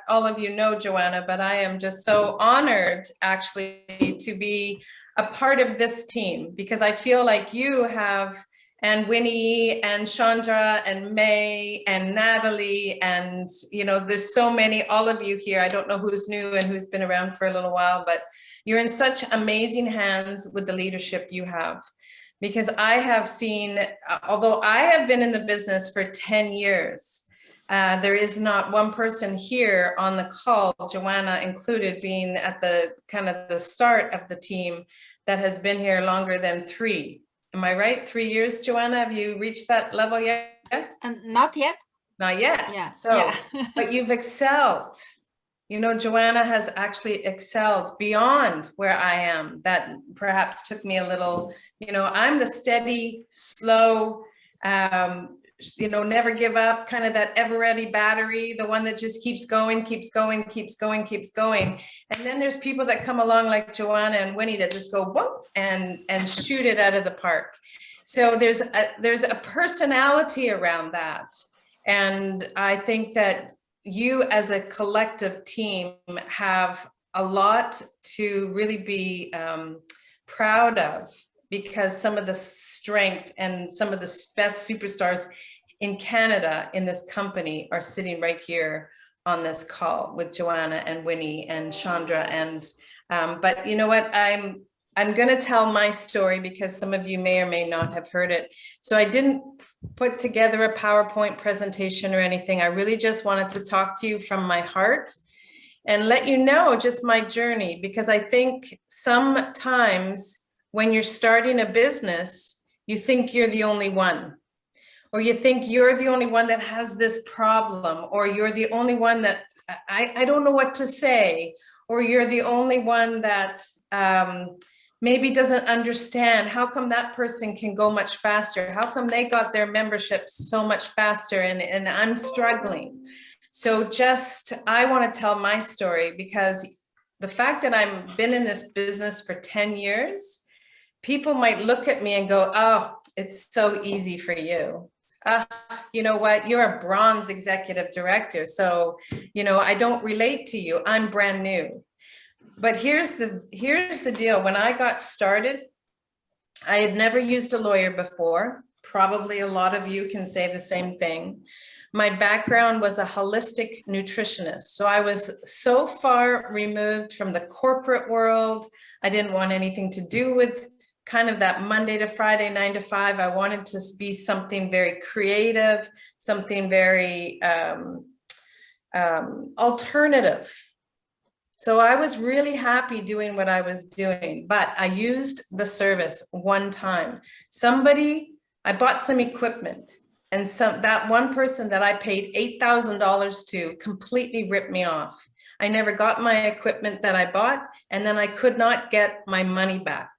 all of you know Joanna, but I am just so honored actually to be a part of this team, because I feel like you have, and Winnie and Chandra and May and Natalie, and there's so many, all of you here. I don't know who's new and who's been around for a little while, but you're in such amazing hands with the leadership you have. Because I have seen, although I have been in the business for 10 years, there is not one person here on the call, Joanna included, being at the kind of the start of the team, that has been here longer than 3. Am I right? 3 years, Joanna? Have you reached that level yet? Not yet. Not yet. Yeah. So, yeah. But you've excelled. Joanna has actually excelled beyond where I am. That perhaps took me a little, I'm the steady, slow, never give up, kind of that ever ready battery, the one that just keeps going. And then there's people that come along like Joanna and Winnie that just go whoop and shoot it out of the park. So there's a personality around that. And I think that you as a collective team have a lot to really be proud of, because some of the strength and some of the best superstars in Canada in this company are sitting right here on this call with Joanna and Winnie and Chandra. And but you know what, I'm going to tell my story, because some of you may or may not have heard it. So I didn't put together a PowerPoint presentation or anything. I really just wanted to talk to you from my heart and let you know just my journey, because I think sometimes when you're starting a business, you think you're the only one, or you think you're the only one that has this problem, or you're the only one that I don't know what to say, or you're the only one that maybe doesn't understand how come that person can go much faster, how come they got their memberships so much faster, and I'm struggling. So I want to tell my story, because the fact that I've been in this business for 10 years, people might look at me and go, oh, it's so easy for you. You know what, you're a bronze executive director, so I don't relate to you, I'm brand new. But here's the deal. When I got started, I had never used a lawyer before. Probably a lot of you can say the same thing. My background was a holistic nutritionist. So I was so far removed from the corporate world. I didn't want anything to do with kind of that Monday to Friday, 9 to 5. I wanted to be something very creative, something very alternative. So I was really happy doing what I was doing, but I used the service one time. I bought some equipment, and that one person that I paid $8,000 to completely ripped me off. I never got my equipment that I bought, and then I could not get my money back.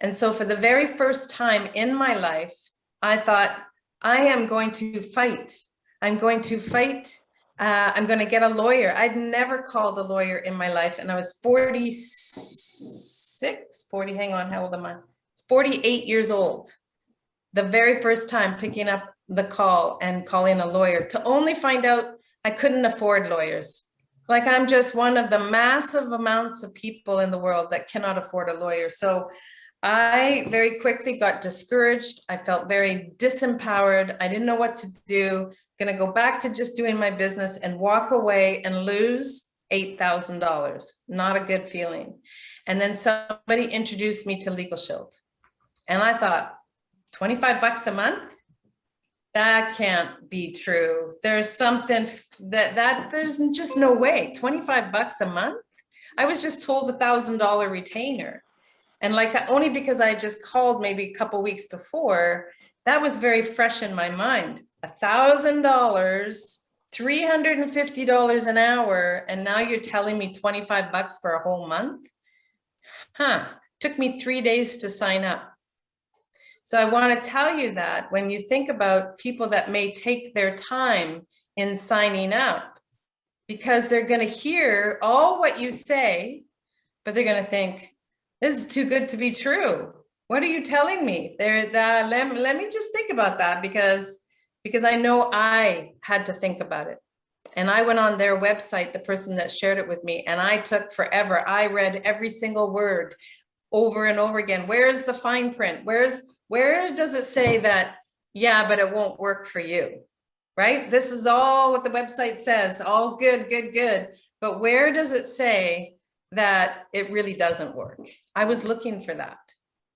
And so for the very first time in my life, I thought, I am going to fight. I'm going to fight. I'm going to get a lawyer. I'd never called a lawyer in my life. And I was 40, hang on, how old am I? 48 years old. The very first time picking up the call and calling a lawyer, to only find out I couldn't afford lawyers. Like, I'm just one of the massive amounts of people in the world that cannot afford a lawyer. So I very quickly got discouraged. I felt very disempowered. I didn't know what to do. Going to go back to just doing my business and walk away and lose $8,000. Not a good feeling. And then somebody introduced me to LegalShield. And I thought, $25 a month? That can't be true. There's something that there's just no way. $25 a month? I was just told $1,000 retainer. And only because I just called maybe a couple weeks before, that was very fresh in my mind. $1,000, $350 an hour, and now you're telling me $25 for a whole month? Took me 3 days to sign up. So I want to tell you that when you think about people that may take their time in signing up, because they're going to hear all what you say, but they're going to think, this is too good to be true. What are you telling me? Let me just think about that, because I know I had to think about it. And I went on their website, the person that shared it with me, and I took forever. I read every single word over and over again. Where's the fine print? Where does it say that, yeah, but it won't work for you, right? This is all what the website says, all good, good, good. But where does it say that it really doesn't work? I was looking for that.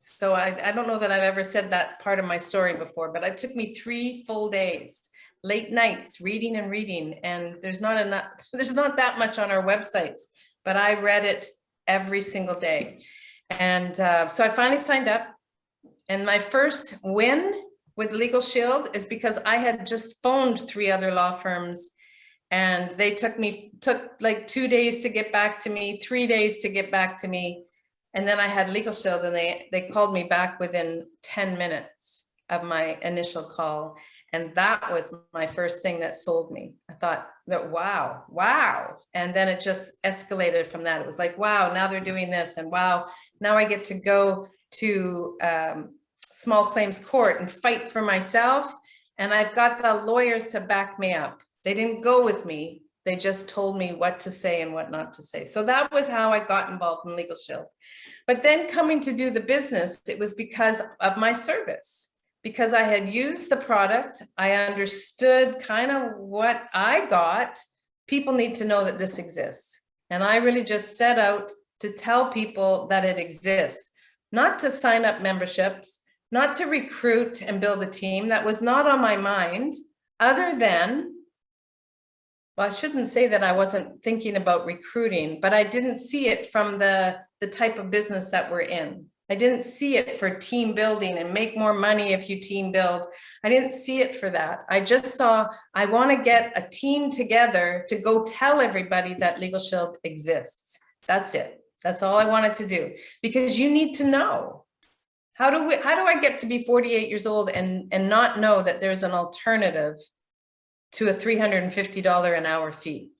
So I don't know that I've ever said that part of my story before, but it took me 3 full days, late nights, reading and reading. And there's not that much on our websites, but I read it every single day. And so I finally signed up, and my first win with LegalShield is because I had just phoned 3 other law firms, and they took like 2 days to get back to me, 3 days to get back to me. And then I had LegalShield, and they called me back within 10 minutes of my initial call. And that was my first thing that sold me. I thought that, wow. And then it just escalated from that. It was like, wow, now they're doing this. And wow, now I get to go to small claims court and fight for myself. And I've got the lawyers to back me up. They didn't go with me. They just told me what to say and what not to say. So that was how I got involved in LegalShield. But then coming to do the business, it was because of my service. Because I had used the product, I understood kind of what I got. People need to know that this exists. And I really just set out to tell people that it exists, not to sign up memberships, not to recruit and build a team. That was not on my mind, other than, well, I shouldn't say that I wasn't thinking about recruiting, but I didn't see it from the type of business that we're in. I didn't see it for team building and make more money if you team build. I didn't see it for that. I just saw, I want to get a team together to go tell everybody that LegalShield exists. That's it. That's all I wanted to do, because you need to know. How do I get to be 48 years old and not know that there's an alternative to a $350 an hour fee?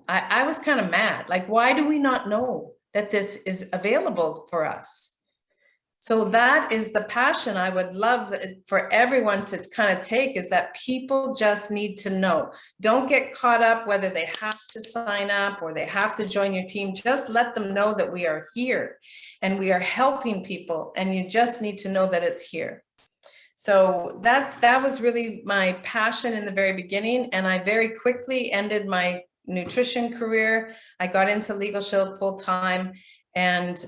I was kind of mad. Like, why do we not know that this is available for us? So that is the passion I would love for everyone to kind of take, is that people just need to know. Don't get caught up whether they have to sign up or they have to join your team. Just let them know that we are here and we are helping people, and you just need to know that it's here. So that was really my passion in the very beginning, and I very quickly ended my nutrition career. I got into LegalShield full time, and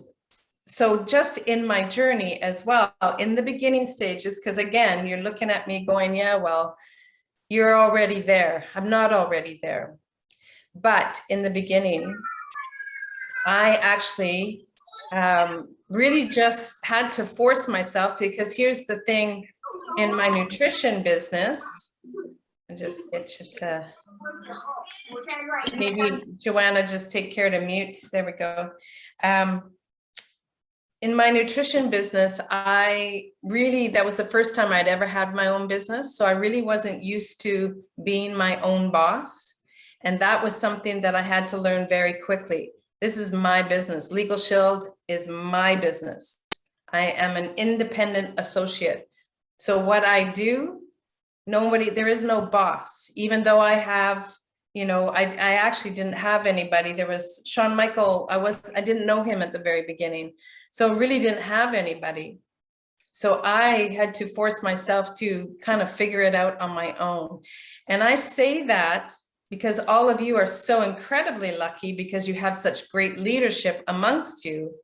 so just in my journey as well, in the beginning stages, because again, you're looking at me going, yeah, well, you're already there. I'm not already there. But in the beginning, I actually really just had to force myself, because here's the thing in my nutrition business. I'll just get you to, maybe Joanna, just take care to mute. There we go. In my nutrition business, that was the first time I'd ever had my own business. So I really wasn't used to being my own boss. And that was something that I had to learn very quickly. This is my business. LegalShield is my business. I am an independent associate. So what I do, there is no boss, even though I have, I actually didn't have anybody. There was Shawn Michael. I didn't know him at the very beginning. So really didn't have anybody. So I had to force myself to kind of figure it out on my own. And I say that because all of you are so incredibly lucky, because you have such great leadership amongst you.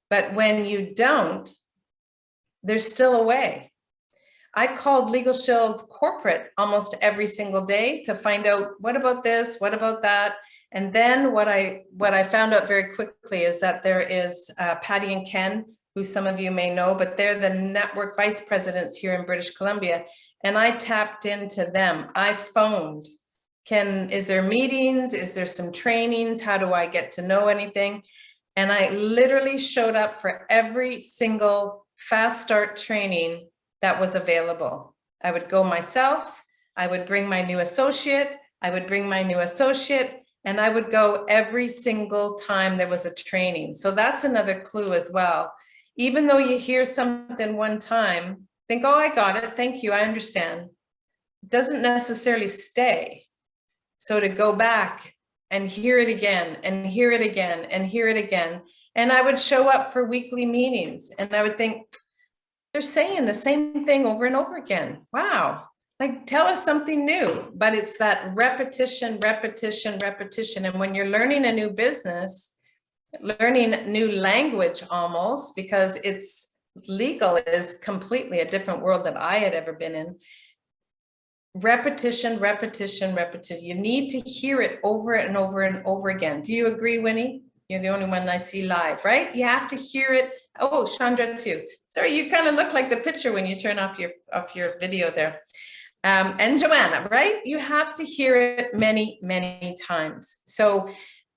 But when you don't, there's still a way. I called LegalShield corporate almost every single day to find out, what about this? What about that? And then what I found out very quickly is that there is Patty and Ken, who some of you may know, but they're the network vice presidents here in British Columbia. And I tapped into them. I phoned, is there meetings? Is there some trainings? How do I get to know anything? And I literally showed up for every single fast start training that was available. I would go myself, I would bring my new associate, and I would go every single time there was a training. So that's another clue as well. Even though you hear something one time, think, oh, I got it, thank you, I understand. It doesn't necessarily stay. So to go back and hear it again and hear it again and hear it again. And I would show up for weekly meetings and I would think, they're saying the same thing over and over again. Wow. Like, tell us something new. But it's that repetition, repetition, repetition. And when you're learning a new business, learning new language almost, because it's legal is completely a different world that I had ever been in. Repetition, repetition, repetition. You need to hear it over and over and over again. Do you agree, Winnie? You're the only one I see live, right? You have to hear it. Oh, Chandra too. Sorry, you kind of look like the picture when you turn off your video there. And Joanna, right? You have to hear it many, many times. So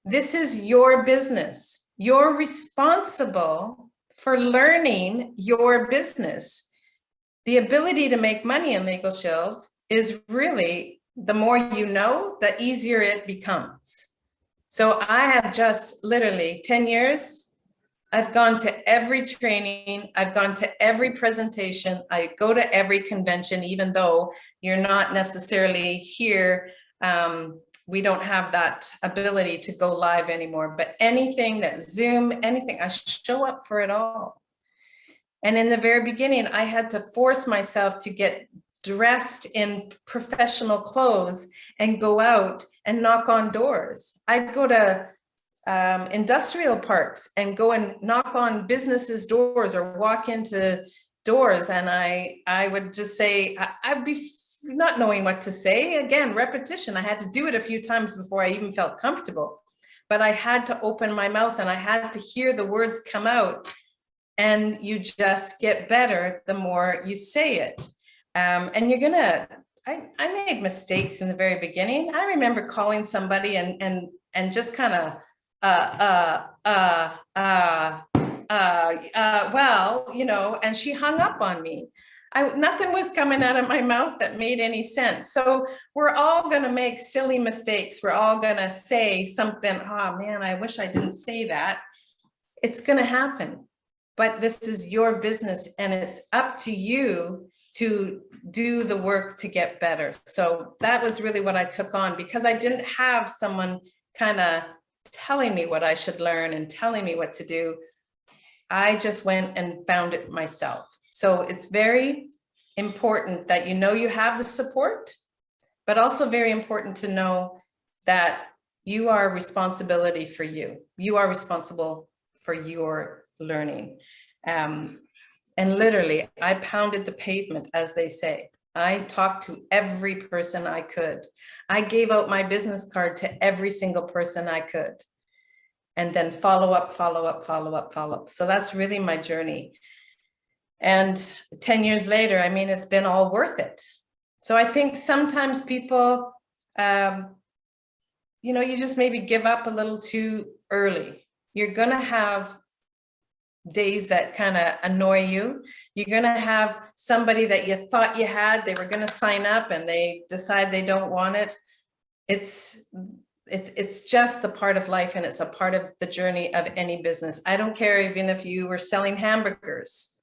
this is your business. You're responsible for learning your business. The ability to make money in LegalShield is really, the more you know, the easier it becomes. So I have just literally 10 years, I've gone to every training, I've gone to every presentation, I go to every convention, even though you're not necessarily here. We don't have that ability to go live anymore, but anything that Zoom, anything, I show up for it all. And in the very beginning, I had to force myself to get dressed in professional clothes and go out and knock on doors. I'd go to industrial parks and go and knock on businesses' doors or walk into doors. And I would just say, I'd be not knowing what to say. Again, repetition. I had to do it a few times before I even felt comfortable. But I had to open my mouth and I had to hear the words come out. And you just get better the more you say it. And you're gonna, I made mistakes in the very beginning. I remember calling somebody and just kind of, well, you know, and she hung up on me. Nothing was coming out of my mouth that made any sense. So we're all gonna make silly mistakes. We're all gonna say something, oh man, I wish I didn't say that. It's gonna happen. But this is your business and it's up to you to do the work to get better. So that was really what I took on, because I didn't have someone kind of telling me what I should learn and telling me what to do. I just went and found it myself. So it's very important that you know you have the support, but also very important to know that you are responsibility for you. You are responsible for your learning. And literally, I pounded the pavement, as they say. I talked to every person I could. I gave out my business card to every single person I could. And then follow up, follow up, follow up, follow up. So that's really my journey. And 10 years later, I mean, it's been all worth it. So I think sometimes people, you know, you just maybe give up a little too early. You're gonna have days that kind of annoy you. You're going to have somebody that you thought you had, they were going to sign up and they decide they don't want it. It's just the part of life, and it's a part of the journey of any business. I don't care even if you were selling hamburgers.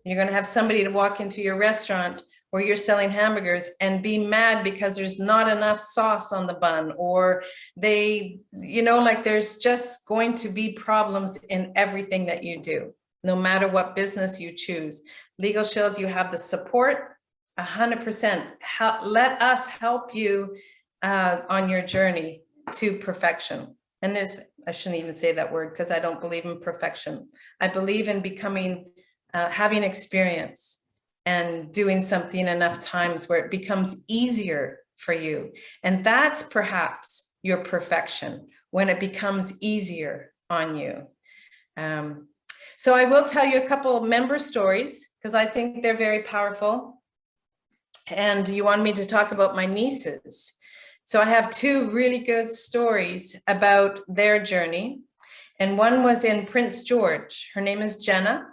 You're going to have somebody to walk into your restaurant where you're selling hamburgers and be mad because there's not enough sauce on the bun, or they, you know, like there's just going to be problems in everything that you do, no matter what business you choose. LegalShield, you have the support, 100%. Let us help you on your journey to perfection. And this, I shouldn't even say that word because I don't believe in perfection. I believe in becoming, having experience and doing something enough times where it becomes easier for you. And that's perhaps your perfection, when it becomes easier on you. So I will tell you a couple of member stories because I think they're very powerful. And you want me to talk about my nieces. So I have two really good stories about their journey. And one was in Prince George. Her name is Jenna.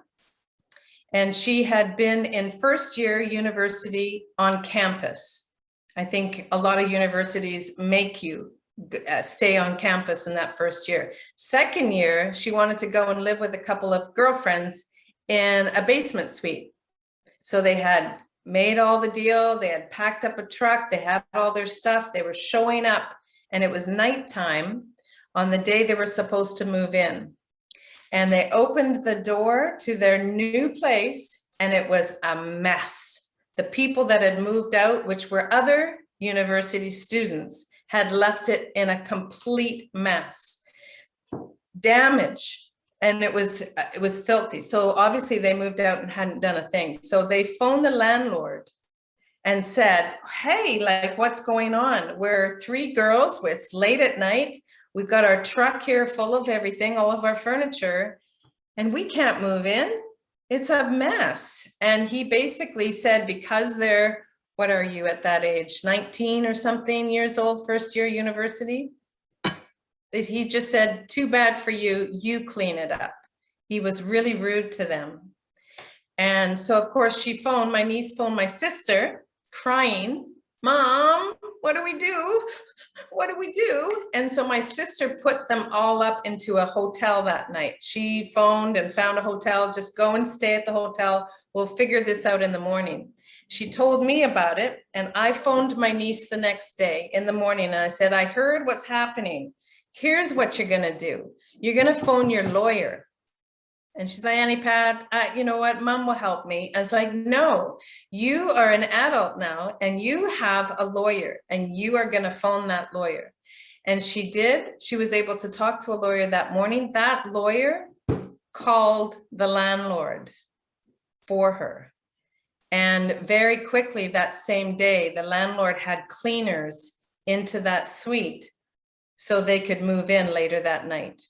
And she had been in first year university on campus. I think a lot of universities make you stay on campus in that first year. Second year, she wanted to go and live with a couple of girlfriends in a basement suite. So they had made all the deal, they had packed up a truck, they had all their stuff, they were showing up and it was nighttime on the day they were supposed to move in. And they opened the door to their new place, and it was a mess. The people that had moved out, which were other university students, had left it in a complete mess. Damage. And it was filthy. So obviously they moved out and hadn't done a thing. So they phoned the landlord and said, hey, like, what's going on? We're 3 girls, it's late at night. We've got our truck here full of everything, all of our furniture, and we can't move in. It's a mess. And he basically said, because they're, what are you at that age? 19 or something years old, first year university? He just said, too bad for you, you clean it up. He was really rude to them. And so of course my niece phoned my sister crying, Mom, what do we do? What do we do? And so my sister put them all up into a hotel that night. She phoned and found a hotel, just go and stay at the hotel. We'll figure this out in the morning. She told me about it, and I phoned my niece the next day in the morning, and I said, I heard what's happening. Here's what you're gonna do. You're gonna phone your lawyer. And she's like, Annie Pat, you know what, Mom will help me. I was like, no, you are an adult now and you have a lawyer and you are gonna phone that lawyer. And she did. She was able to talk to a lawyer that morning. That lawyer called the landlord for her. And very quickly that same day, the landlord had cleaners into that suite so they could move in later that night.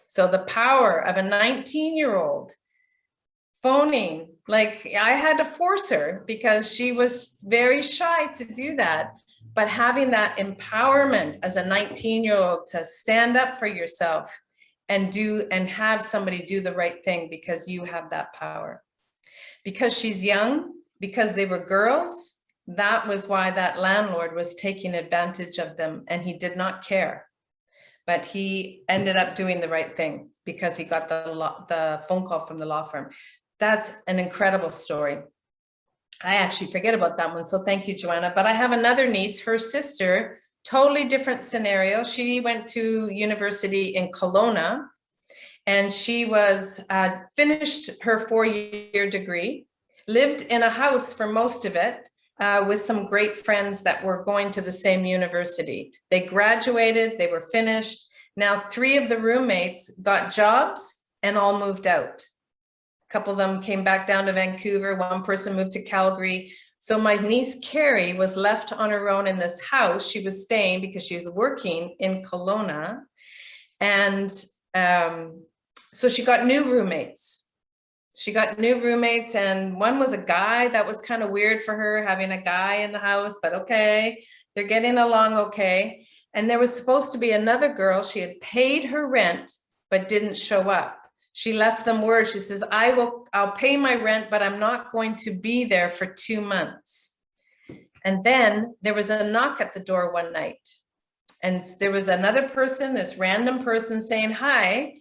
So the power of a 19-year-old phoning, like I had to force her because she was very shy to do that, but having that empowerment as a 19-year-old to stand up for yourself and have somebody do the right thing because you have that power. Because she's young, because they were girls, that was why that landlord was taking advantage of them, and he did not care. But he ended up doing the right thing because he got the phone call from the law firm. That's an incredible story. I actually forget about that one, so thank you, Joanna. But I have another niece, her sister, totally different scenario. She went to university in Kelowna, and she was finished her 4-year degree, lived in a house for most of it, with some great friends that were going to the same university. They graduated, they were finished. Now 3 of the roommates got jobs and all moved out. A couple of them came back down to Vancouver. One person moved to Calgary. So my niece Carrie was left on her own in this house. She was staying because she was working in Kelowna. And so she got new roommates. She got new roommates, and one was a guy. That was kind of weird for her, having a guy in the house, but okay, they're getting along okay. And there was supposed to be another girl. She had paid her rent, but didn't show up. She left them word. She says, I'll pay my rent, but I'm not going to be there for 2 months. And then there was a knock at the door one night. And there was another person, this random person saying, hi,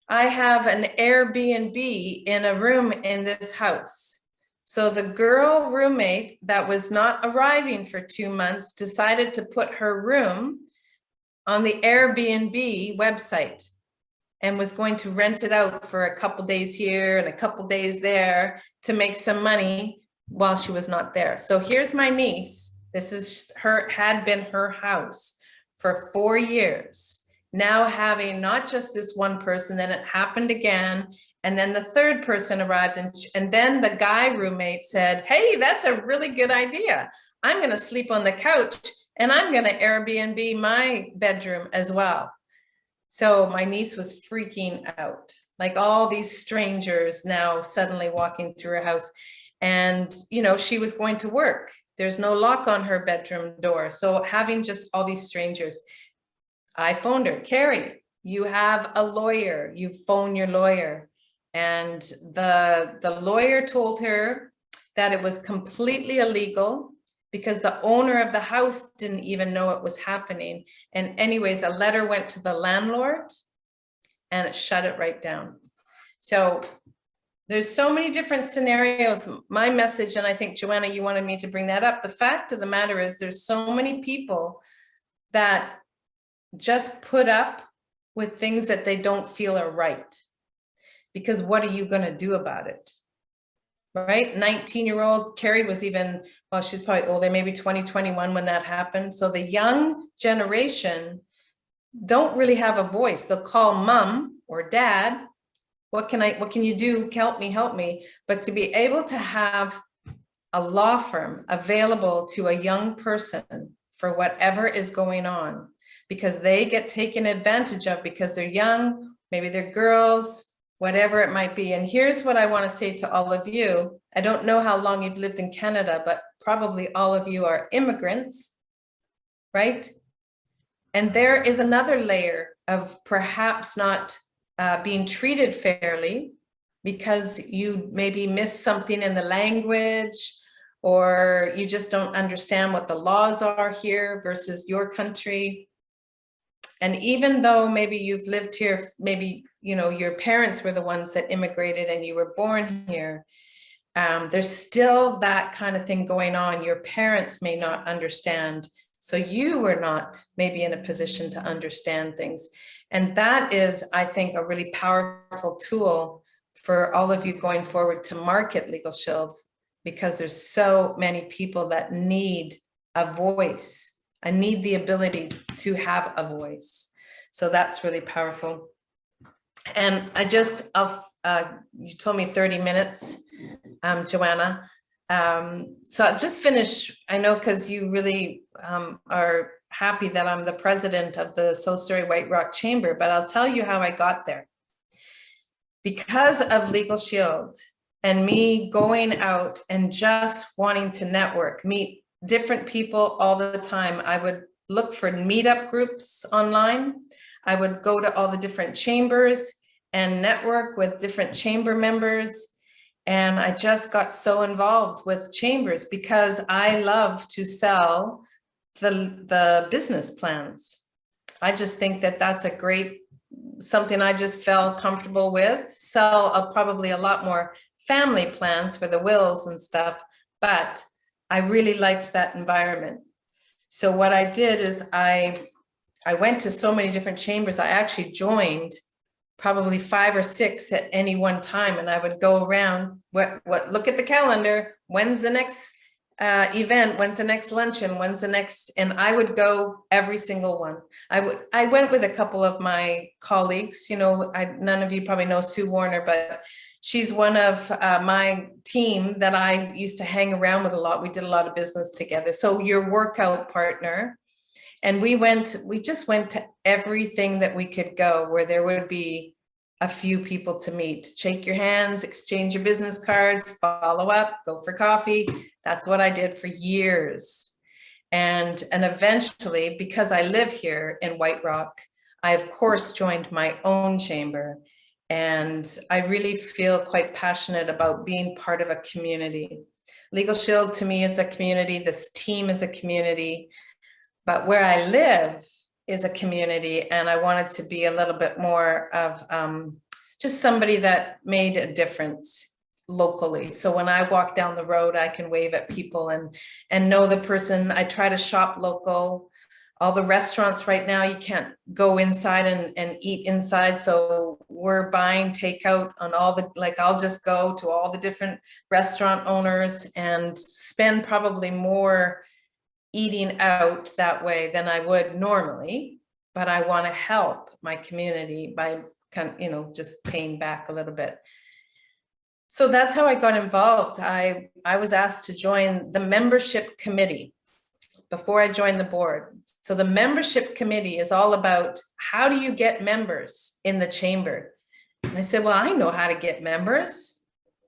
I have an Airbnb in a room in this house. So the girl roommate that was not arriving for 2 months decided to put her room on the Airbnb website and was going to rent it out for a couple days here and a couple days there to make some money while she was not there. So here's my niece. This is had been her house for 4 years. Now having not just this one person, then it happened again. And then the third person arrived, and then the guy roommate said, hey, that's a really good idea. I'm gonna sleep on the couch and I'm gonna Airbnb my bedroom as well. So my niece was freaking out, like all these strangers now suddenly walking through her house. And, you know, she was going to work. There's no lock on her bedroom door. So having just all these strangers, I phoned her, Carrie, you have a lawyer, you phone your lawyer. And the lawyer told her that it was completely illegal because the owner of the house didn't even know it was happening. And anyways, a letter went to the landlord and it shut it right down. So there's so many different scenarios. My message, and I think Joanna, you wanted me to bring that up. The fact of the matter is there's so many people that just put up with things that they don't feel are right. Because what are you going to do about it? Right? 19-year-old Carrie was even, well, she's probably older, maybe 2021 when that happened. So the young generation don't really have a voice. They'll call mom or dad. What can you do? Help me. But to be able to have a law firm available to a young person for whatever is going on, because they get taken advantage of because they're young, maybe they're girls, whatever it might be. And here's what I want to say to all of you. I don't know how long you've lived in Canada, but probably all of you are immigrants, right? And there is another layer of perhaps not being treated fairly because you maybe missed something in the language, or you just don't understand what the laws are here versus your country. And even though maybe you've lived here, maybe, you know, your parents were the ones that immigrated and you were born here, there's still that kind of thing going on. Your parents may not understand. So you were not maybe in a position to understand things. And that is, I think, a really powerful tool for all of you going forward to market LegalShield, because there's so many people that need a voice. I need the ability to have a voice. So that's really powerful. And you told me 30 minutes, Joanna. So I'll just finish, I know, because you really are happy that I'm the president of the Sault Ste. White Rock Chamber, but I'll tell you how I got there. Because of LegalShield and me going out and just wanting to network, meet different people all the time. I would look for meetup groups online. I would go to all the different chambers and network with different chamber members. And I just got so involved with chambers because I love to sell the business plans. I just think that that's a great, something I just felt comfortable with. Sell probably a lot more family plans for the wills and stuff, but I really liked that environment. So what I did is I went to so many different chambers. I actually joined probably 5 or 6 at any one time. And I would go around, look at the calendar. When's the next event? When's the next luncheon? When's the next? And I would go every single one. I went with a couple of my colleagues, you know, none of you probably know Sue Warner, but she's one of my team that I used to hang around with a lot. We did a lot of business together. So your workout partner. And we just went to everything that we could go where there would be a few people to meet, shake your hands, exchange your business cards, follow up, go for coffee. That's what I did for years. And eventually, because I live here in White Rock, I of course joined my own chamber. And I really feel quite passionate about being part of a community. LegalShield to me is a community, this team is a community. But where I live is a community, and I wanted to be a little bit more of just somebody that made a difference locally. So when I walk down the road, I can wave at people and know the person. I try to shop local. All the restaurants right now, you can't go inside and eat inside. So we're buying takeout on all the, like I'll just go to all the different restaurant owners and spend probably more eating out that way than I would normally, but I want to help my community by just paying back a little bit. So that's how I got involved. I was asked to join the membership committee before I joined the board. So the membership committee is all about how do you get members in the chamber? And I said, well, I know how to get members.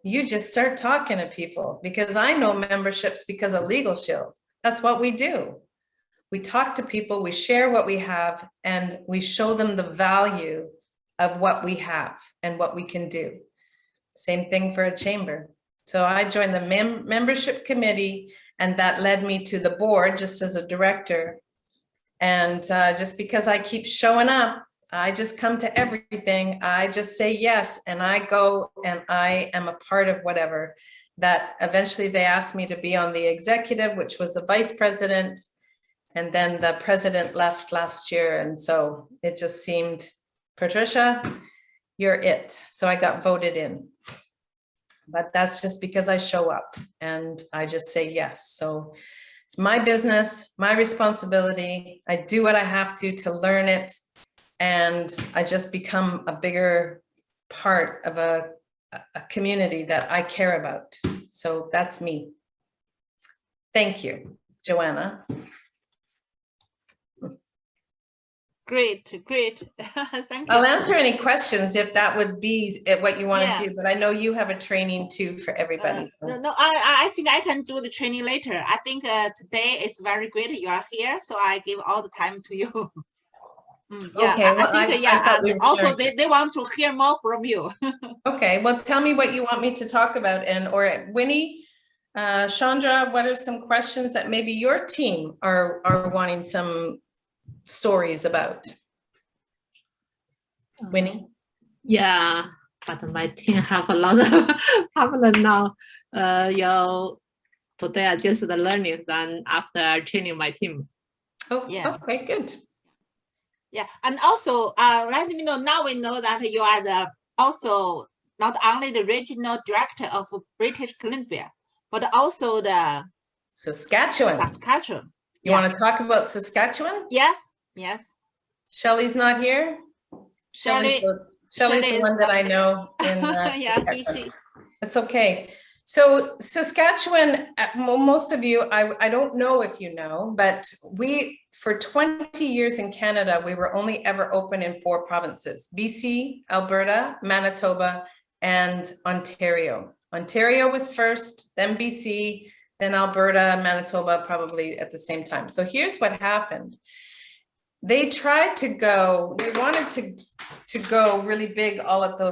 You just start talking to people, because I know memberships because of LegalShield. That's what we do. We talk to people, we share what we have, and we show them the value of what we have and what we can do. Same thing for a chamber. So I joined the membership committee, and that led me to the board just as a director. And just because I keep showing up, I just come to everything. I just say yes, and I go and I am a part of whatever. That eventually they asked me to be on the executive, which was the vice president. And then the president left last year. And so it just seemed, Patricia, you're it. So I got voted in. But that's just because I show up and I just say yes. So it's my business, my responsibility. I do what I have to learn it. And I just become a bigger part of a community that I care about. So that's me. Thank you, Joanna. Great. Thank you. I'll answer any questions if that would be what you want to do, but I know you have a training too for everybody. No, I think I can do the training later. I think today is very great you are here, so I give all the time to you. Yeah, okay, well, I think, also they want to hear more from you. Okay, well, tell me what you want me to talk about, or Winnie, Chandra, what are some questions that maybe your team are wanting some stories about? Winnie? Yeah, but my team have a lot of problem now. Today I just learning, then after training my team. Oh, yeah. Okay, good. Yeah, and also let me know, now we know that you are also not only the regional director of British Columbia, but also the Saskatchewan. You want to talk about Saskatchewan? Yes. Shelley's not here? Shelley's the one that I know in yeah, it's okay. So Saskatchewan, most of you, I don't know if you know, but for 20 years in Canada, we were only ever open in 4 provinces: BC, Alberta, Manitoba, and Ontario. Ontario was first, then BC, then Alberta, Manitoba, probably at the same time. So here's what happened. They tried to go, they wanted to go really big all at the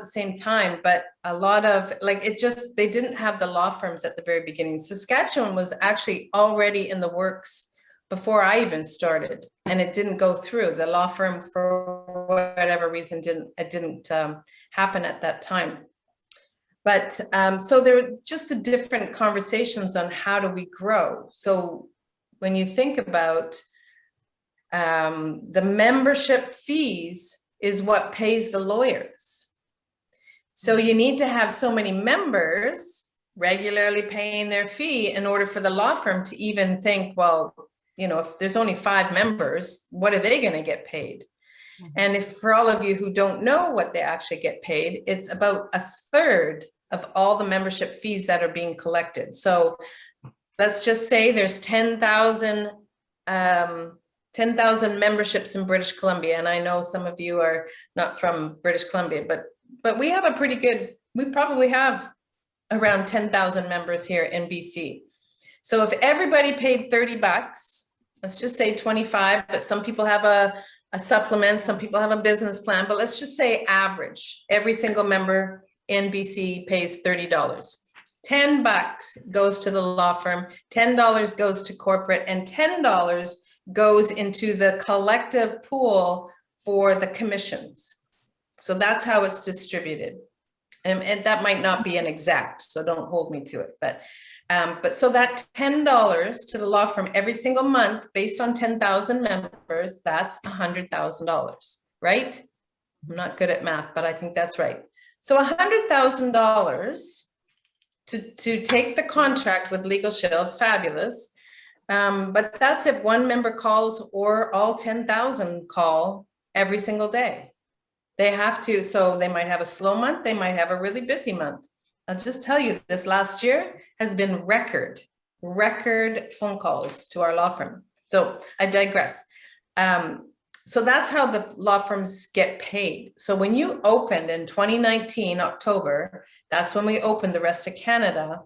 same time, but a lot of, they didn't have the law firms at the very beginning. Saskatchewan was actually already in the works before I even started, and it didn't go through. The law firm, for whatever reason, didn't happen at that time. But so there were just the different conversations on how do we grow. So when you think about the membership fees is what pays the lawyers. So you need to have so many members regularly paying their fee in order for the law firm to even think, well, if there's only 5 members, what are they going to get paid? And if, for all of you who don't know what they actually get paid, it's about 1/3 of all the membership fees that are being collected. So let's just say there's 10,000 memberships in British Columbia. And I know some of you are not from British Columbia, but we have we probably have around 10,000 members here in BC. So if everybody paid $30, let's just say 25, but some people have a supplement, some people have a business plan, but let's just say average, every single member in BC pays $30. $10 goes to the law firm, $10 goes to corporate, and $10 goes into the collective pool for the commissions. So that's how it's distributed. And that might not be an exact, so don't hold me to it. But so that $10 to the law firm every single month, based on 10,000 members, that's $100,000, right? I'm not good at math, but I think that's right. So $100,000 to take the contract with LegalShield, fabulous. But that's if one member calls or all 10,000 call every single day. They have to, so they might have a slow month, they might have a really busy month. I'll just tell you, this last year has been record phone calls to our law firm. So I digress. So that's how the law firms get paid. So when you opened in 2019, October, that's when we opened the rest of Canada.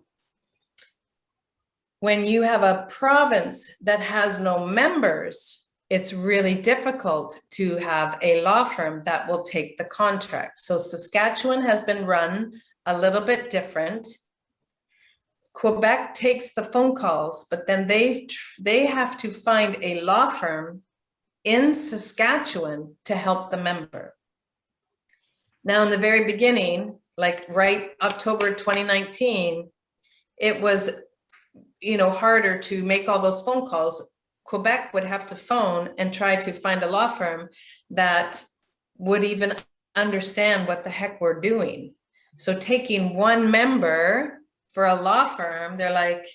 When you have a province that has no members, it's really difficult to have a law firm that will take the contract. So Saskatchewan has been run a little bit different. Quebec takes the phone calls, but then they have to find a law firm in Saskatchewan to help the member. Now, in the very beginning, like right October 2019, it was harder to make all those phone calls. Quebec would have to phone and try to find a law firm that would even understand what the heck we're doing. So taking one member for a law firm, they're like,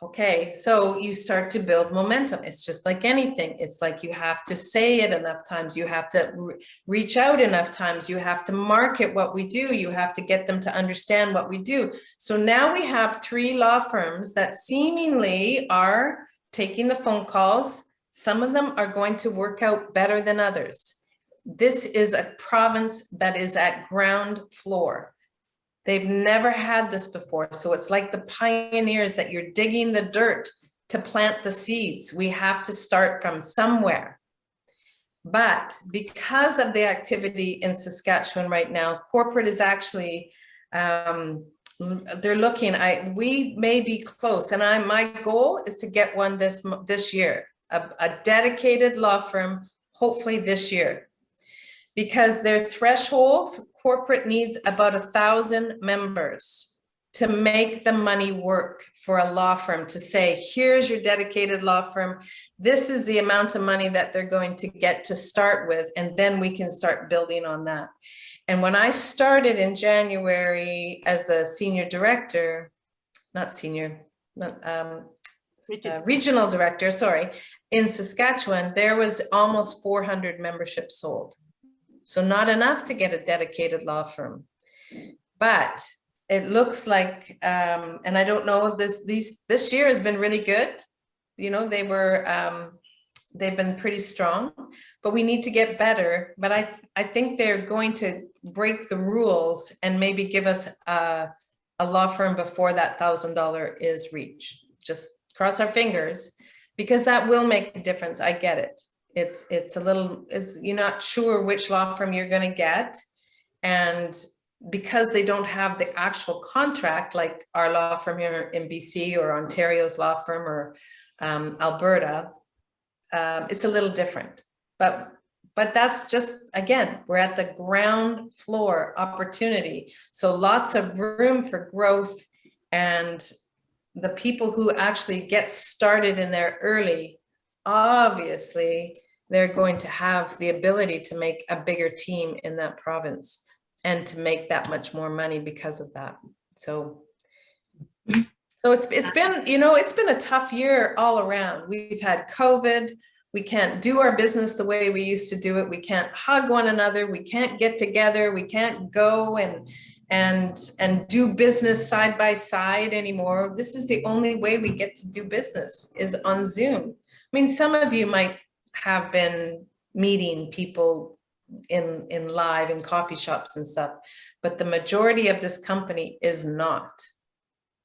okay, so you start to build momentum. It's just like anything. It's like you have to say it enough times. You have to reach out enough times. You have to market what we do. You have to get them to understand what we do. So now we have 3 law firms that seemingly are taking the phone calls. Some of them are going to work out better than others. This is a province that is at ground floor. They've never had this before. So it's like the pioneers that you're digging the dirt to plant the seeds. We have to start from somewhere. But because of the activity in Saskatchewan right now, corporate is actually, they're looking, we may be close. And my goal is to get one this year, a dedicated law firm, hopefully this year. Because their threshold, corporate needs about 1,000 members to make the money work for a law firm, to say, here's your dedicated law firm. This is the amount of money that they're going to get to start with, and then we can start building on that. And when I started in January as a senior director, regional director, sorry, in Saskatchewan, there was almost 400 memberships sold. So not enough to get a dedicated law firm, but it looks like, and I don't know, this year has been really good. You know, they've been pretty strong, but we need to get better. But I think they're going to break the rules and maybe give us a law firm before that $1,000 is reached. Just cross our fingers, because that will make a difference. I get it. It's a little, you're not sure which law firm you're going to get. And because they don't have the actual contract, like our law firm here in BC or Ontario's law firm or Alberta, it's a little different. But that's just, again, we're at the ground floor opportunity. So lots of room for growth, and the people who actually get started in there early, obviously, they're going to have the ability to make a bigger team in that province and to make that much more money because of that. So it's been, you know, it's been a tough year all around. We've had COVID. We can't do our business the way we used to do it. We can't hug one another. We can't get together. We can't go and do business side by side anymore. This is the only way we get to do business, is on Zoom. I mean, some of you might have been meeting people in live in coffee shops and stuff, but the majority of this company is not.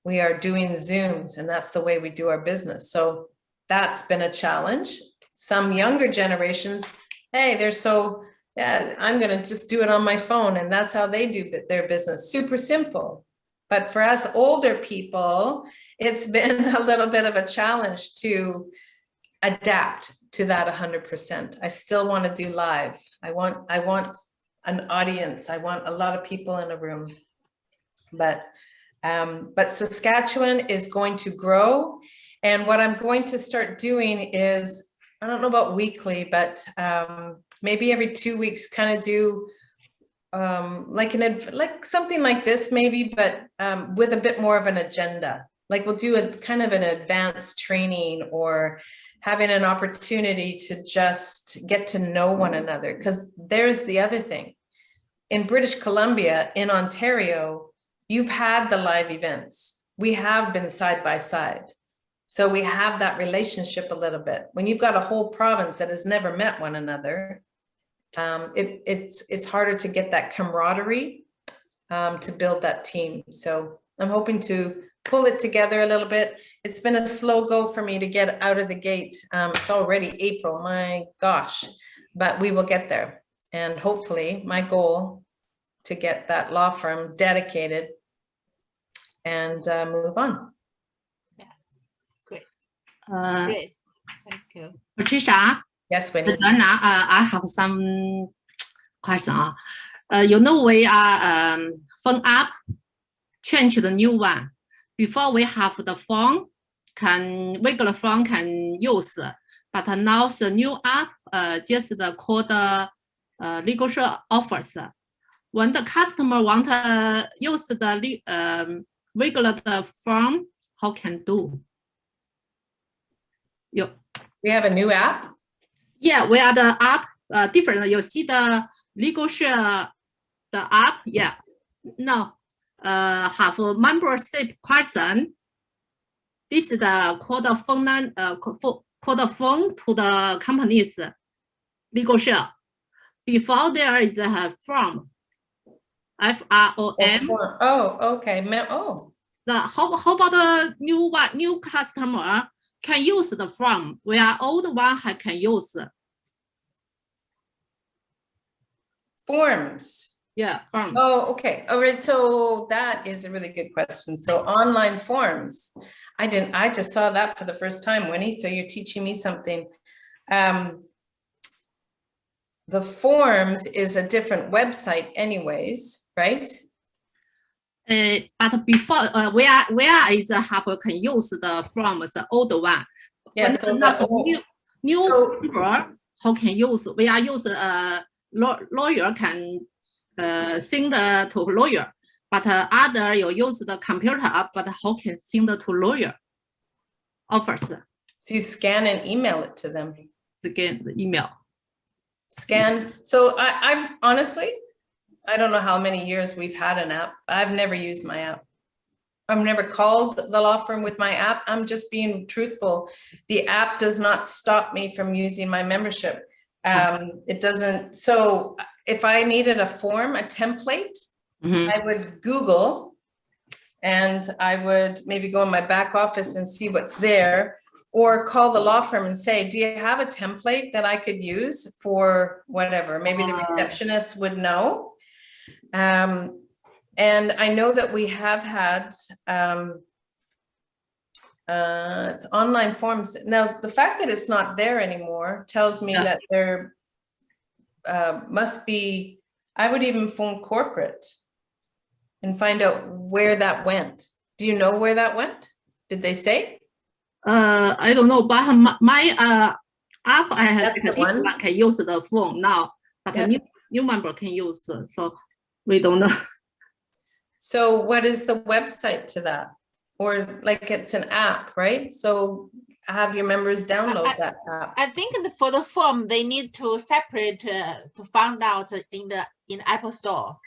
We are doing Zooms, and that's the way we do our business. So that's been a challenge. Some younger generations, hey, they're so, yeah, I'm going to just do it on my phone, and that's how they do their business. Super simple. But for us older people, it's been a little bit of a challenge to adapt to that 100%. I still want to do live. I want an audience. I want a lot of people in a room. But Saskatchewan is going to grow. And what I'm going to start doing is, I don't know about weekly, but maybe every 2 weeks, kind of do like something like this maybe, but with a bit more of an agenda. Like we'll do a kind of an advanced training, or having an opportunity to just get to know one another. Because there's the other thing. In British Columbia, in Ontario, you've had the live events. We have been side by side. So we have that relationship a little bit. When you've got a whole province that has never met one another, it's harder to get that camaraderie, to build that team. So I'm hoping to pull it together a little bit. It's been a slow go for me to get out of the gate. It's already April, my gosh, but we will get there. And hopefully my goal to get that law firm dedicated and move on. Yeah, great. Great. Thank you. Patricia. Yes, Winnie. I have some question. You know, we are phone up, change the new one. Before we have the phone, regular phone can use, but now the new app just called LegalShield offers. When the customer want to use the regular form, how can do? We have a new app? Yeah, we are the app different. You see the LegalShield the app, yeah. Now have a membership question. This is the code phone phone to the companies LegalShield. Before there is a form. FROM. Oh, okay. Oh. How about the new customer can use the form where old one can use? Forms. Yeah, forms. Oh, okay. All right. So that is a really good question. So online forms. I just saw that for the first time, Winnie. So you're teaching me something. The forms is a different website anyways, right? But before where is have can use the forms, the old one. Yeah, when so new member, how can use? We are use lawyer can send to lawyer, but other you use the computer app, but how can send to lawyer offers? So you scan and email it to them. Scan the email. Scan. So I honestly, I don't know how many years we've had an app. I've never used my app. I've never called the law firm with my app. I'm just being truthful. The app does not stop me from using my membership. It doesn't. So if I needed a form, a template, I would Google and I would maybe go in my back office and see what's there, or call the law firm and say, do you have a template that I could use for whatever? Maybe the receptionist would know. And I know that we have had it's online forms. Now, the fact that it's not there anymore tells me that there must be, I would even phone corporate and find out where that went. Do you know where that went? Did they say? I don't know, but my app I have can use the phone now, but a new member can use, so we don't know. So what is the website to that? Or like it's an app, right? So have your members download that app. I think for the form they need to separate to find out in Apple Store.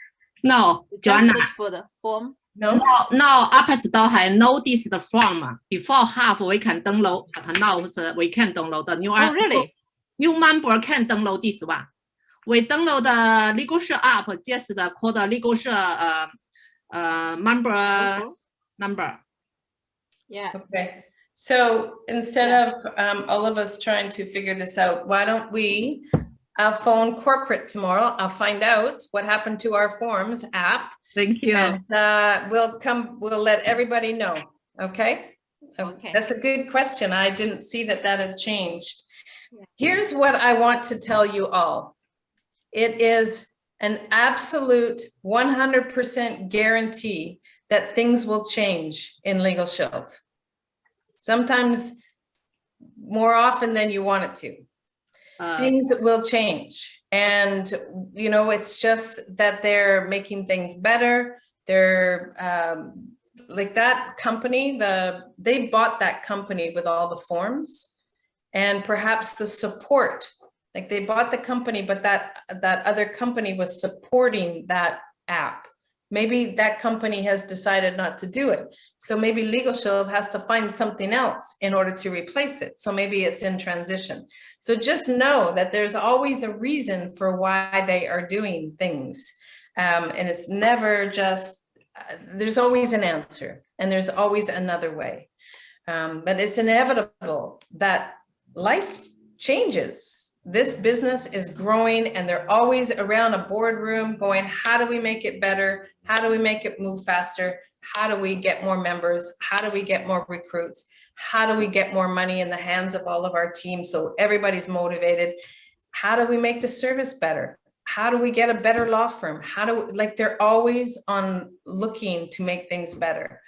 No, Joanna. Search for the form. No, Apple Store has noticed the form. Before half we can download, but now we can download the new app. Oh, really? New member can download this one. We download the LegalShield app, just called the LegalShield member number. Yeah. Okay. So instead of all of us trying to figure this out, why don't we phone corporate tomorrow? I'll find out what happened to our forms app. Thank you. And we'll let everybody know. Okay. Okay. That's a good question. I didn't see that had changed. Here's what I want to tell you all. It is an absolute 100% guarantee that things will change in LegalShield. Sometimes more often than you want it to. Things will change. And, you know, it's just that they're making things better. They're like that company, they bought that company with all the forms and perhaps the support. Like they bought the company, but that other company was supporting that app. Maybe that company has decided not to do it. So maybe LegalShield has to find something else in order to replace it. So maybe it's in transition. So just know that there's always a reason for why they are doing things. And it's never just, there's always an answer and there's always another way. But it's inevitable that life changes. This business is growing and they're always around a boardroom going, how do we make it better? How do we make it move faster? How do we get more members? How do we get more recruits? How do we get more money in the hands of all of our teams so everybody's motivated? How do we make the service better? How do we get a better law firm? They're always on looking to make things better.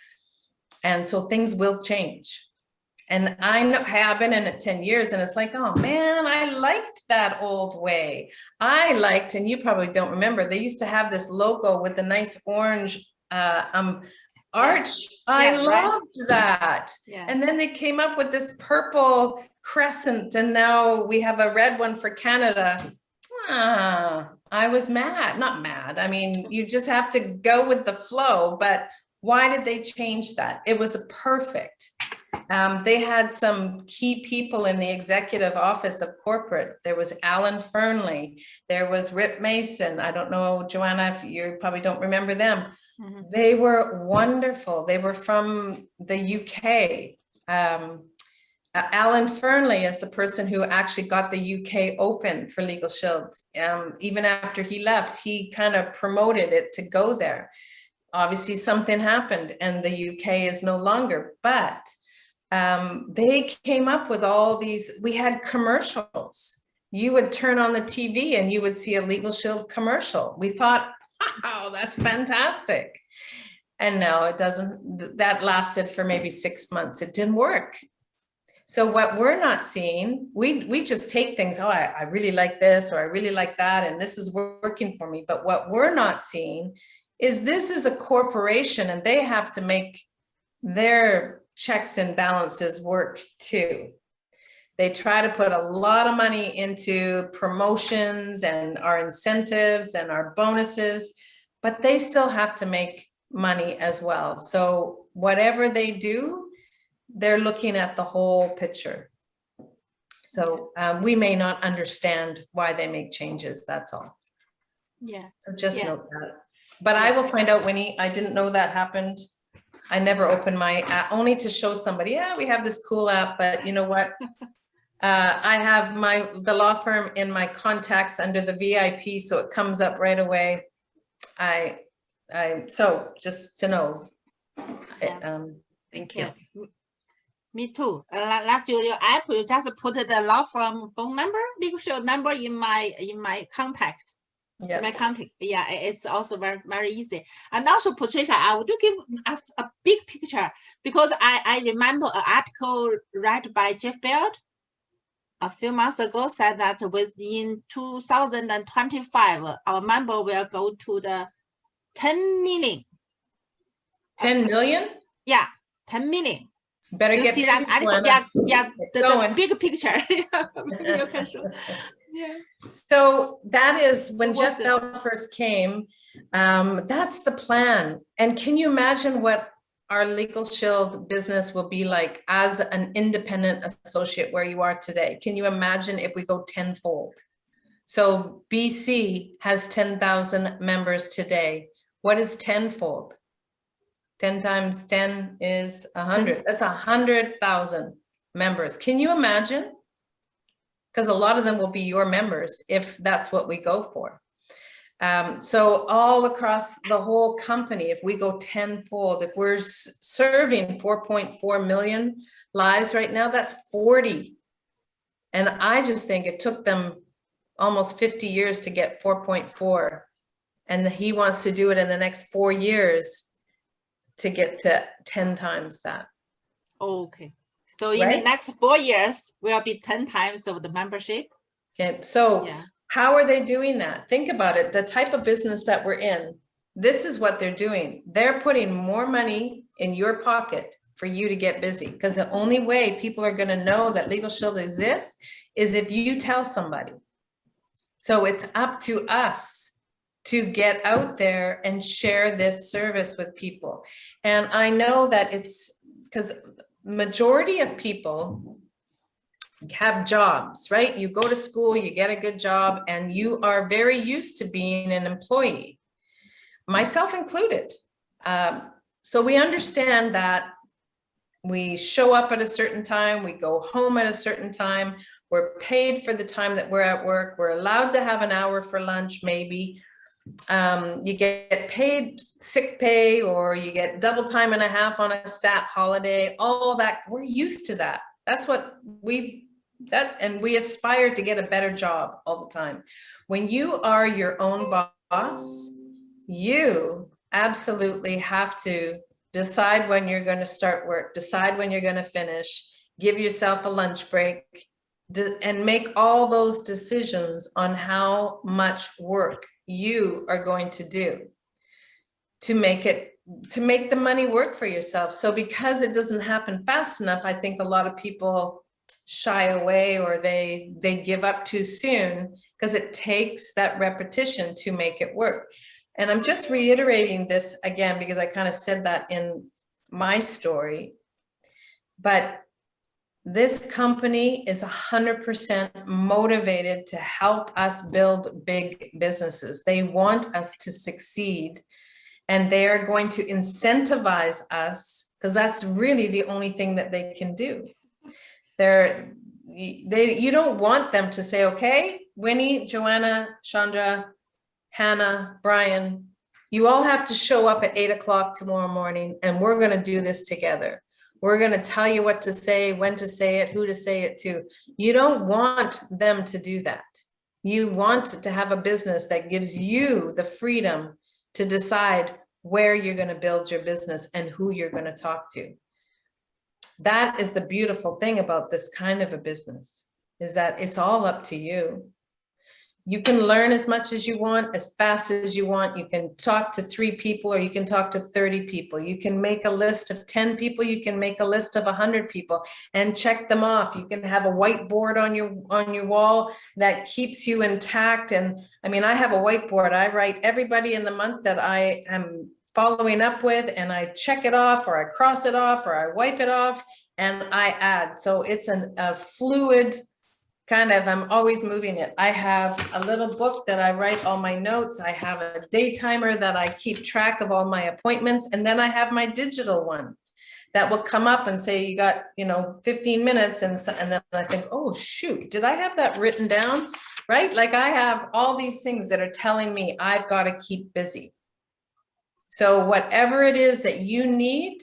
And so things will change. And I know, hey, I've been in it 10 years and it's like, oh man, I liked that old way. I liked, and you probably don't remember, they used to have this logo with the nice orange arch. I loved that. Yeah. And then they came up with this purple crescent and now we have a red one for Canada. I was mad, not mad. I mean, you just have to go with the flow, but why did they change that? It was perfect. They had some key people in the executive office of corporate. There was Alan Fernley. There was Rip Mason. I don't know, Joanna, if you probably don't remember them. Mm-hmm. They were wonderful. They were from the UK. Alan Fernley is the person who actually got the UK open for LegalShield. Even after he left, he kind of promoted it to go there. Obviously, something happened and the UK is no longer, but they came up with all these. We had commercials. You would turn on the TV and you would see a LegalShield commercial. We thought, wow, that's fantastic. And no, it doesn't. That lasted for maybe 6 months. It didn't work. So what we're not seeing, we just take things, oh, I really like this, or I really like that, and this is working for me. But what we're not seeing is this is a corporation and they have to make their checks and balances work too. They try to put a lot of money into promotions and our incentives and our bonuses, but they still have to make money as well. So whatever they do, they're looking at the whole picture. So we may not understand why they make changes, that's all. Yeah. So just note that. But I will find out, Winnie. I didn't know that happened. I never opened my app, only to show somebody, yeah, we have this cool app, but you know what? I have the law firm in my contacts under the VIP, so it comes up right away. So just to know. Thank you. Me too. Like your app, you just put the law firm phone number, LegalShield number in my contact. Yeah. My contact. Yeah, it's also very, very easy. And also, Patricia, I would give us a big picture, because I remember an article read by Jeff Baird a few months ago said that within 2025, our member will go to the 10 million. 10 million? Yeah, 10 million. Better you get see that article? Yeah, the big picture. You can show. Yeah. So that is when Jeff Bell first came. That's the plan. And can you imagine what our LegalShield business will be like as an independent associate where you are today? Can you imagine if we go tenfold? So BC has 10,000 members today. What is tenfold? 10 times 10 is 100. That's 100,000 members. Can you imagine? Because a lot of them will be your members if that's what we go for. So all across the whole company, if we go tenfold, if we're serving 4.4 million lives right now, that's 40. And I just think it took them almost 50 years to get 4.4. And he wants to do it in the next 4 years to get to 10 times that. Okay. So in the next 4 years, will be 10 times of the membership. Okay. So how are they doing that? Think about it. The type of business that we're in, this is what they're doing. They're putting more money in your pocket for you to get busy, because the only way people are going to know that LegalShield exists is if you tell somebody. So it's up to us to get out there and share this service with people. And I know that it's because majority of people have jobs, right? You go to school, you get a good job, and you are very used to being an employee, myself included. So we understand that we show up at a certain time, we go home at a certain time, we're paid for the time that we're at work, we're allowed to have an hour for lunch maybe. You get paid sick pay, or you get double time and a half on a stat holiday, all that. We're used to that. That's what and we aspire to get a better job all the time. When you are your own boss, you absolutely have to decide when you're going to start work, decide when you're going to finish, give yourself a lunch break, and make all those decisions on how much work you are going to do to make the money work for yourself. So because it doesn't happen fast enough, I think a lot of people shy away, or they give up too soon, because it takes that repetition to make it work. And I'm just reiterating this again, because I kind of said that in my story, but this company is 100% motivated to help us build big businesses. They want us to succeed, and they are going to incentivize us, because that's really the only thing that they can do. You don't want them to say, okay, Winnie, Joanna, Chandra, Hannah, Brian, you all have to show up at 8 o'clock tomorrow morning, and we're going to do this together. We're going to tell you what to say, when to say it, who to say it to. You don't want them to do that. You want to have a business that gives you the freedom to decide where you're going to build your business and who you're going to talk to. That is the beautiful thing about this kind of a business, is that it's all up to you. You can learn as much as you want, as fast as you want. You can talk to 3 people, or you can talk to 30 people. You can make a list of 10 people. You can make a list of 100 people and check them off. You can have a whiteboard on your wall that keeps you intact. And I mean, I have a whiteboard. I write everybody in the month that I am following up with, and I check it off, or I cross it off, or I wipe it off, and I add. So it's a fluid kind of, I'm always moving it. I have a little book that I write all my notes. I have a day timer that I keep track of all my appointments. And then I have my digital one that will come up and say, you got, 15 minutes. And then I think, oh, shoot, did I have that written down? Right? Like, I have all these things that are telling me I've got to keep busy. So whatever it is that you need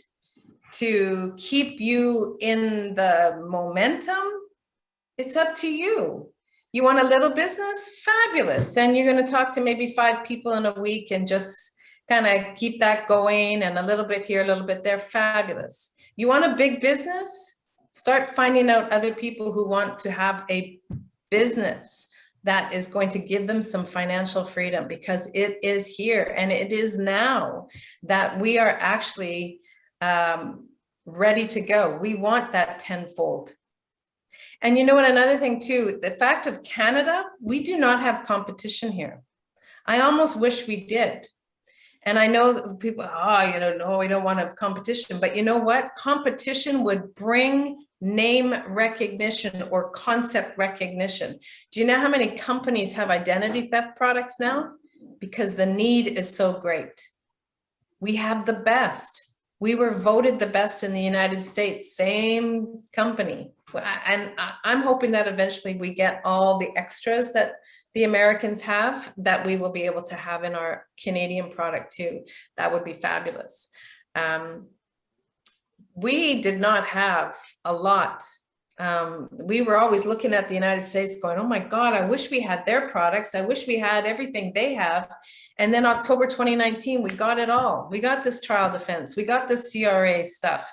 to keep you in the momentum, it's up to you. You want a little business? Fabulous. Then you're going to talk to maybe 5 people in a week and just kind of keep that going, and a little bit here, a little bit there. Fabulous. You want a big business? Start finding out other people who want to have a business that is going to give them some financial freedom, because it is here and it is now that we are actually ready to go. We want that tenfold. And you know what, another thing too, the fact of Canada, we do not have competition here. I almost wish we did. And I know that people, no, we don't want to have competition, but you know what? Competition would bring name recognition or concept recognition. Do you know how many companies have identity theft products now? Because the need is so great. We have the best. We were voted the best in the United States, same company. And I'm hoping that eventually we get all the extras that the Americans have, that we will be able to have in our Canadian product too. That would be fabulous. We did not have a lot. We were always looking at the United States going, oh my God, I wish we had their products. I wish we had everything they have. And then October 2019, we got it all. We got this trial defense. We got this CRA stuff.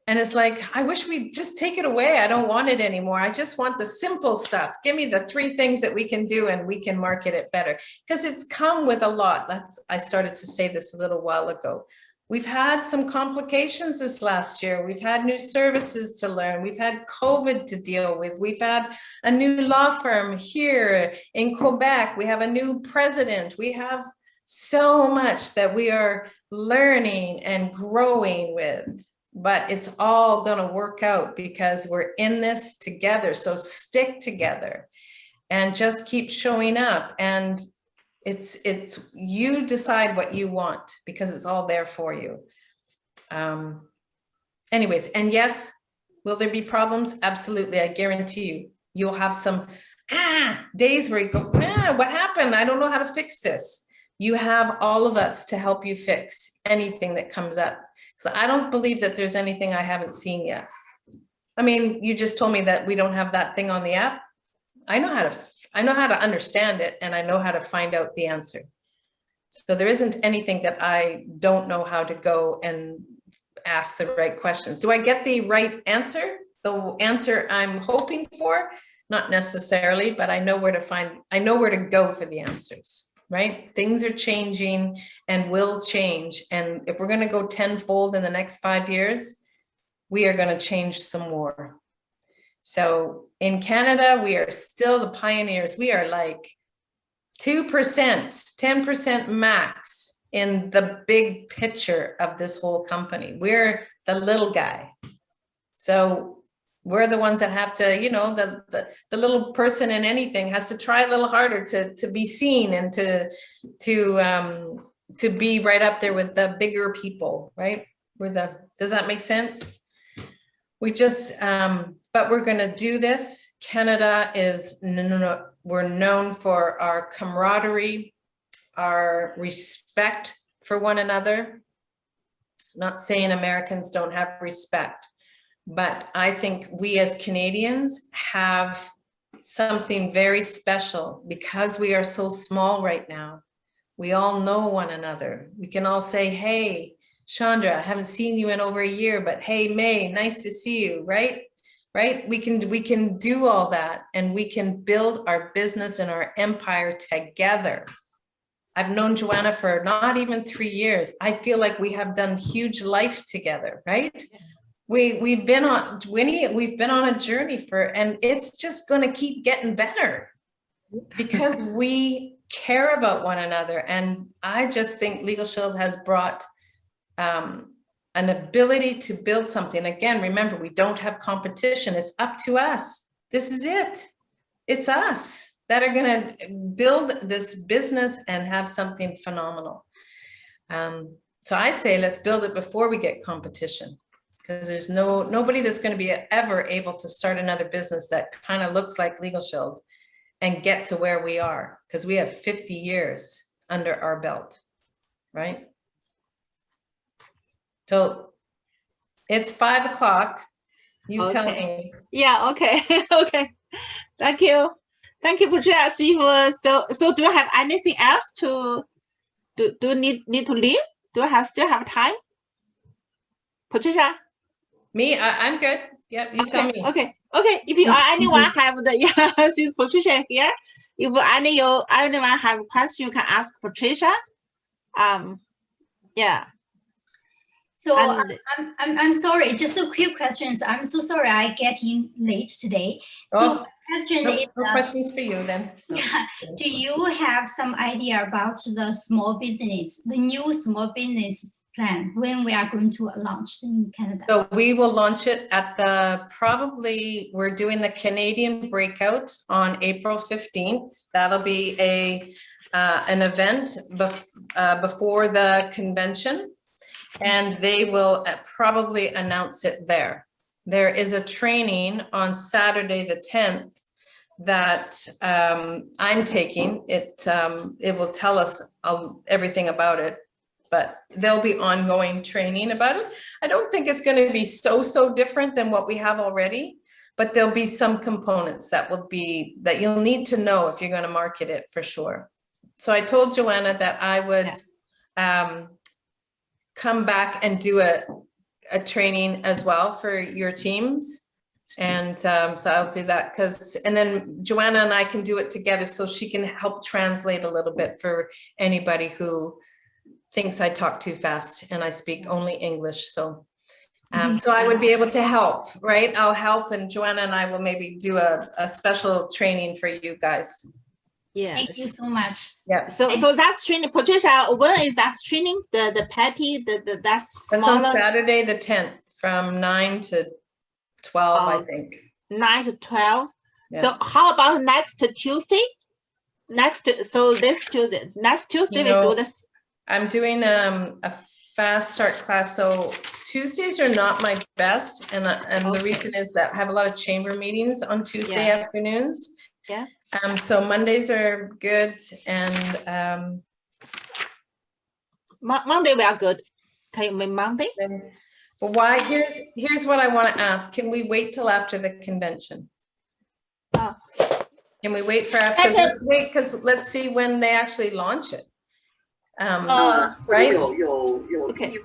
And it's like, I wish we'd just take it away. I don't want it anymore. I just want the simple stuff. Give me the 3 things that we can do and we can market it better. Because it's come with a lot. I started to say this a little while ago. We've had some complications this last year. We've had new services to learn. We've had COVID to deal with. We've had a new law firm here in Quebec. We have a new president. We have so much that we are learning and growing with. But it's all going to work out because we're in this together. So stick together and just keep showing up. And it's you decide what you want, because it's all there for you. Anyways, and yes, will there be problems? Absolutely. I guarantee you, you'll have some days where you go, what happened? I don't know how to fix this. You have all of us to help you fix anything that comes up. So I don't believe that there's anything I haven't seen yet. I mean, you just told me that we don't have that thing on the app. I know how to understand it, and I know how to find out the answer. So there isn't anything that I don't know how to go and ask the right questions. Do I get the right answer? the answer I'm hoping for, not necessarily, but I know where to go for the answers, right? Things are changing and will change. And if we're going to go tenfold in the next 5 years, we are going to change some more. So in Canada, we are still the pioneers. We are like 2%, 10% max in the big picture of this whole company. We're the little guy. So we're the ones that have to, you know, the little person in anything has to try a little harder to be seen and to be right up there with the bigger people, right? Does that make sense? We just, but we're going to do this. Canada is, we're known for our camaraderie, our respect for one another. Not saying Americans don't have respect, but I think we as Canadians have something very special because we are so small right now. We all know one another. We can all say, hey, Chandra, I haven't seen you in over a year, but hey, May, nice to see you, right? Right? We can do all that, and we can build our business and our empire together. I've known Joanna for not even 3 years. I feel like we have done huge life together, right? We've been on, Winnie, we've been on a journey and it's just going to keep getting better because we care about one another. And I just think LegalShield has brought an ability to build something. Again, remember, we don't have competition. It's up to us. This is it. It's us that are going to build this business and have something phenomenal. So I say, let's build it before we get competition, because there's nobody that's going to be ever able to start another business that kind of looks like LegalShield and get to where we are, because we have 50 years under our belt, right? So it's 5 o'clock. You tell me. Yeah. Okay. Okay. Thank you. Thank you, Patricia. So do you have anything else to do? You need to leave? Do I still have time? Patricia? Me? I'm good. Yep. You tell me. Okay. Okay. If you anyone have the since Patricia here, if anyone have a question, you can ask Patricia. Yeah. So I'm sorry, just a quick questions. I'm so sorry I get in late today. So question is, questions for you then. Yeah, do you have some idea about the small business, the new small business plan, when we are going to launch in Canada? So we will launch it at we're doing the Canadian breakout on April 15th. That'll be an event before the convention. And they will probably announce it there. There is a training on Saturday the 10th that I'm taking. It will tell us everything about it, but there'll be ongoing training about it. I don't think it's going to be so different than what we have already, but there'll be some components that you'll need to know if you're going to market it for sure. So I told Joanna that I would come back and do a training as well for your teams. And so I'll do that and then Joanna and I can do it together so she can help translate a little bit for anybody who thinks I talk too fast and I speak only English. So, so I would be able to help, right? I'll help, and Joanna and I will maybe do a special training for you guys. Yeah. Thank you so much. Yeah. So that's training. Patricia, when is that training? The patty, that's smaller. That's on Saturday the 10th from 9 to 12, I think. 9 to 12. Yeah. So how about next Tuesday? Next Tuesday we do this. I'm doing a fast start class. So Tuesdays are not my best, and the reason is that I have a lot of chamber meetings on Tuesday afternoons. Yeah. So Mondays are good, and Monday we are good. Can you make Monday? But why? Here's what I want to ask. Can we wait till after the convention? Can we wait for after? Let's wait, because let's see when they actually launch it. right? Okay.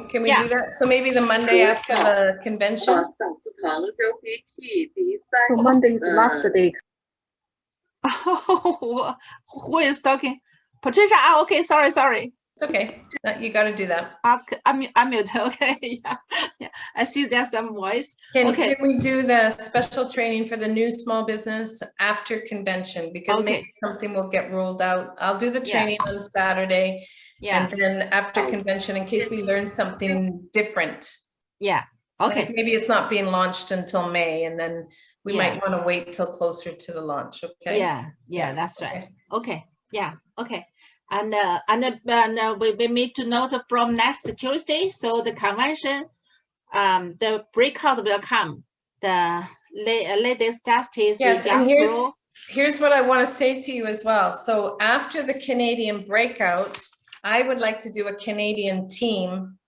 Can we do that? So maybe the Monday after the convention? So Monday is last day. Oh, who is talking? Patricia. Ah, okay. Sorry. It's okay. You got to do that. I'm mute. Okay. Yeah. I see there's some voice. Can we do the special training for the new small business after convention? Because maybe something will get rolled out. I'll do the training on Saturday. Yeah. And then after convention, in case we learn something different. Yeah. Okay. Like maybe it's not being launched until May, and then we might want to wait till closer to the launch. Okay. Yeah, that's right. Okay. Yeah. Okay. And we need to note from next Tuesday. So the convention, the breakout will come. The ladies justice. Yes, and here's what I want to say to you as well. So after the Canadian breakout, I would like to do a Canadian team,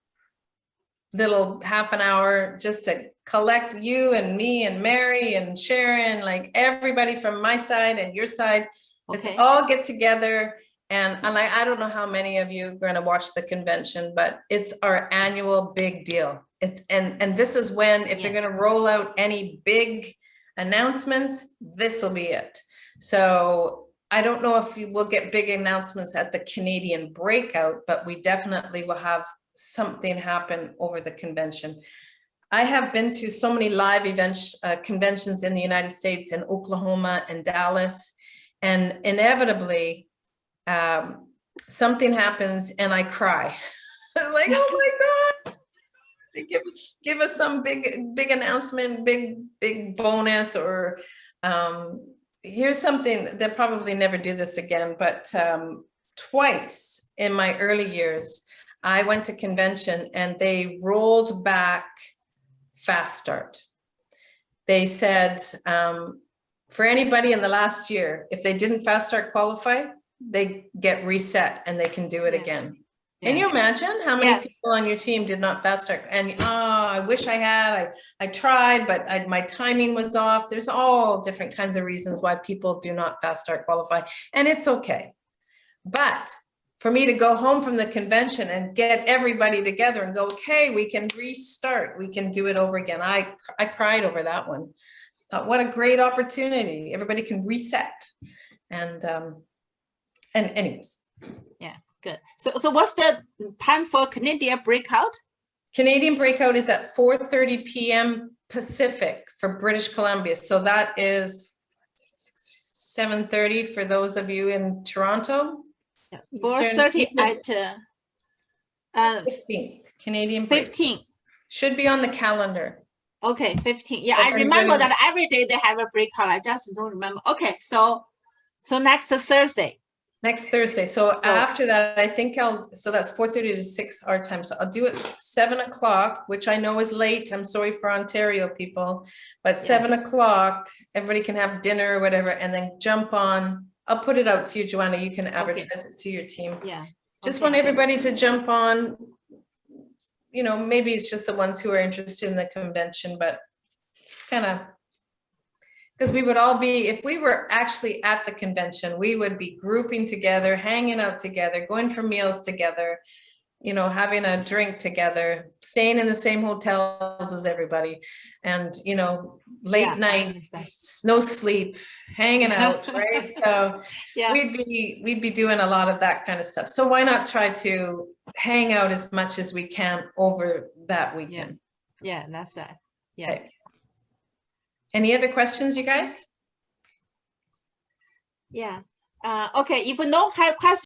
little half an hour, just to collect you and me and Mary and Sharon, like everybody from my side and your side. Let's all get together. And I don't know how many of you are going to watch the convention, but it's our annual big deal. And this is when, if they're going to roll out any big announcements, this will be it. So I don't know if we will get big announcements at the Canadian breakout, but we definitely will have something happen over the convention. I have been to so many live events, conventions in the United States, in Oklahoma and Dallas, and inevitably something happens and I cry. Like, oh my God, they give us some big announcement, big bonus, or here's something. They'll probably never do this again, but twice in my early years, I went to convention and they rolled back Fast Start. They said, for anybody in the last year, if they didn't Fast Start qualify, they get reset and they can do it again. Can you imagine how many people on your team did not Fast Start? And I wish I had. I tried, but my timing was off. There's all different kinds of reasons why people do not Fast Start qualify, and it's okay. But for me to go home from the convention and get everybody together and go, okay, we can restart, we can do it over again. I cried over that one. Thought, what a great opportunity. Everybody can reset. And anyways. Yeah, good. So what's the time for Canadian breakout? Canadian breakout is at 4:30 p.m. Pacific for British Columbia. So that is 7:30 for those of you in Toronto. 4:30 at 15th. Canadian break. 15. Should be on the calendar. Okay, 15. Yeah, I remember that every day they have a breakout. I just don't remember. Okay, so next Thursday. Next Thursday. So after that, I think so that's 4:30 to 6 our time. So I'll do it 7 o'clock, which I know is late. I'm sorry for Ontario people, but 7 o'clock, everybody can have dinner or whatever, and then jump on. I'll put it out to you, Joanna. You can advertise it to your team. Yeah. Just want everybody to jump on. You know, maybe it's just the ones who are interested in the convention, but just kind of, because we would all be, if we were actually at the convention, we would be grouping together, hanging out together, going for meals together, you know, having a drink together, staying in the same hotels as everybody, and, you know, late nights, no sleep, hanging out, right? So we'd be doing a lot of that kind of stuff. So why not try to hang out as much as we can over that weekend? Yeah, that's right. Yeah. Okay. Any other questions, you guys? Yeah. Okay, if you don't have questions,